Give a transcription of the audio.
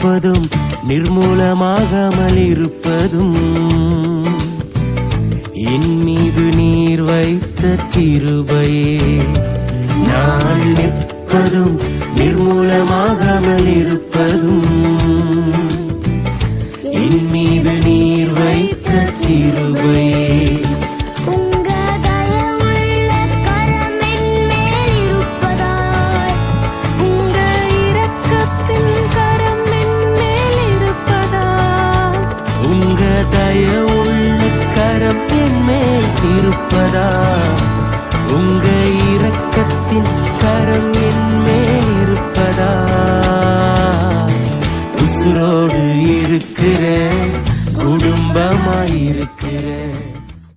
நிற்பதும் நிர்மூலமாகாமல் இருப்பதும் என் மீது நீர் வைத்த கிருபையே. நான் நிற்பதும் நிர்மூலமாகாமல் இருப்பதும் என் மீது நீர் வைத்த கிருபையே. இருப்பதா உங்க இரக்கத்தின் கரம்